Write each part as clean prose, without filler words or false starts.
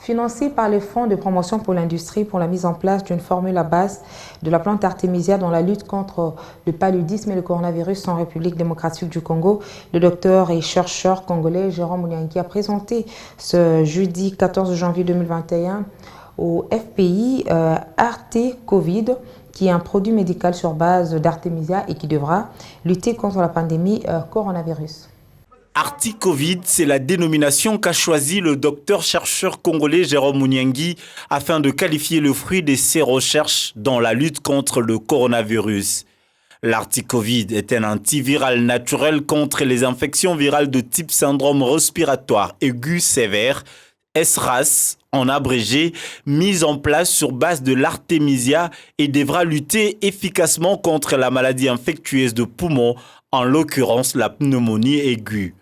Financé par le Fonds de promotion pour l'industrie pour la mise en place d'une formule à base de la plante Artemisia dans la lutte contre le paludisme et le coronavirus en République démocratique du Congo, le docteur et chercheur congolais Jérôme Mouniangui a présenté ce jeudi 14 janvier 2021 au FPI Arte Covid, qui est un produit médical sur base d'Artemisia et qui devra lutter contre la pandémie coronavirus. Arti-Covid, c'est la dénomination qu'a choisi le docteur-chercheur congolais Jérôme Mouniangui afin de qualifier le fruit de ses recherches dans la lutte contre le coronavirus. L'Arti-Covid est un antiviral naturel contre les infections virales de type syndrome respiratoire aigu sévère, SRAS en abrégé, mis en place sur base de l'Artemisia et devra lutter efficacement contre la maladie infectieuse de poumon, en l'occurrence la pneumonie aiguë.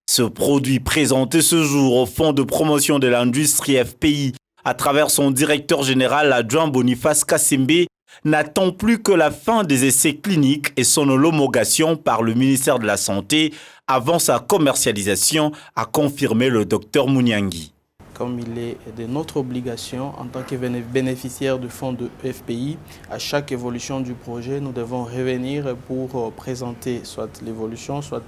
Ce produit présenté ce jour au Fonds de promotion de l'industrie FPI à travers son directeur général adjoint Boniface Kassembe n'attend plus que la fin des essais cliniques et son homologation par le ministère de la Santé avant sa commercialisation, a confirmé le docteur Mouniangui. Comme il est de notre obligation en tant que bénéficiaire du fonds de FPI, à chaque évolution du projet, nous devons revenir pour présenter soit l'évolution, soit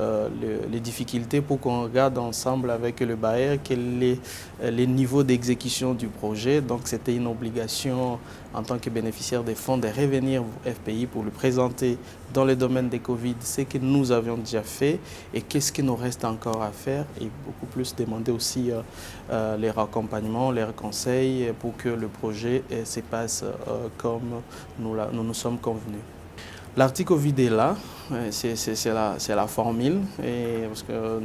les difficultés pour qu'on regarde ensemble avec le bailleur quel est le niveau d'exécution du projet. Donc c'était une obligation en tant que bénéficiaire des fonds de revenir au FPI pour lui présenter dans le domaine des Covid ce que nous avions déjà fait et qu'est-ce qu'il nous reste encore à faire, et beaucoup plus demander aussi les accompagnements, les conseils pour que le projet se passe comme nous nous sommes convenus. L'article Covid est là, c'est la formule, parce que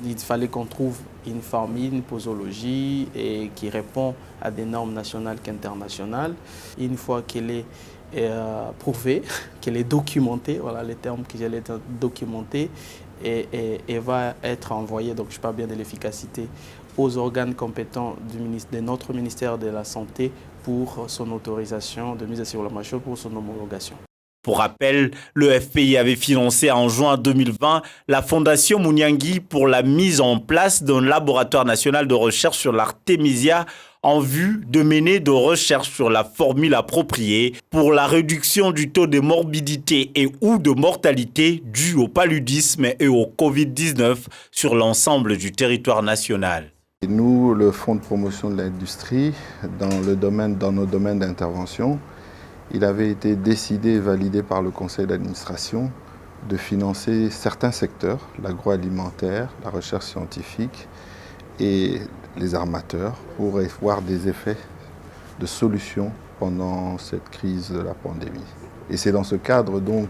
il fallait qu'on trouve une formule, une posologie qui répond à des normes nationales qu'internationales. Une fois qu'elle est prouvée, qu'elle est documentée, voilà les termes que j'allais documenter, et va être envoyée, donc je parle bien de l'efficacité, aux organes compétents de notre ministère de la Santé pour son autorisation de mise sur le marché, pour son homologation. Pour rappel, le FPI avait financé en juin 2020 la Fondation Mouniangui pour la mise en place d'un laboratoire national de recherche sur l'Artemisia en vue de mener des recherches sur la formule appropriée pour la réduction du taux de morbidité et ou de mortalité dû au paludisme et au Covid-19 sur l'ensemble du territoire national. Et nous, le Fonds de promotion de l'industrie, dans nos domaines d'intervention, il avait été décidé et validé par le conseil d'administration de financer certains secteurs, l'agroalimentaire, la recherche scientifique et les armateurs, pour voir des effets de solutions pendant cette crise de la pandémie. Et c'est dans ce cadre donc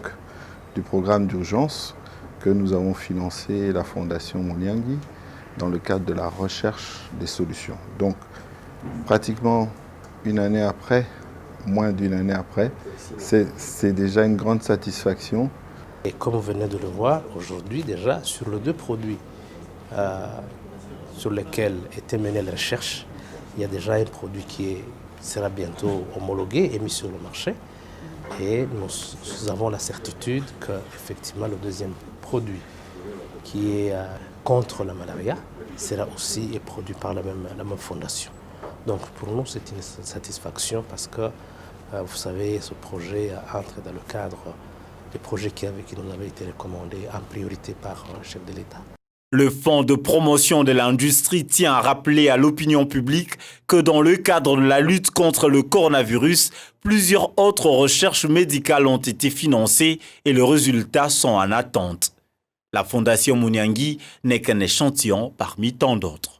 du programme d'urgence que nous avons financé la Fondation Mouniangui dans le cadre de la recherche des solutions. Donc pratiquement une année après, moins d'une année après, c'est déjà une grande satisfaction. Et comme vous venez de le voir aujourd'hui déjà, sur les deux produits sur lesquels était menée la recherche, il y a déjà un produit qui sera bientôt homologué et mis sur le marché. Et nous avons la certitude qu'effectivement le deuxième produit qui est contre la malaria sera aussi produit par la même fondation. Donc pour nous c'est une satisfaction parce que vous savez, ce projet entre dans le cadre des projets qui nous avaient été recommandés en priorité par le chef de l'État. Le Fonds de promotion de l'industrie tient à rappeler à l'opinion publique que dans le cadre de la lutte contre le coronavirus, plusieurs autres recherches médicales ont été financées et les résultats sont en attente. La Fondation Mouniangui n'est qu'un échantillon parmi tant d'autres.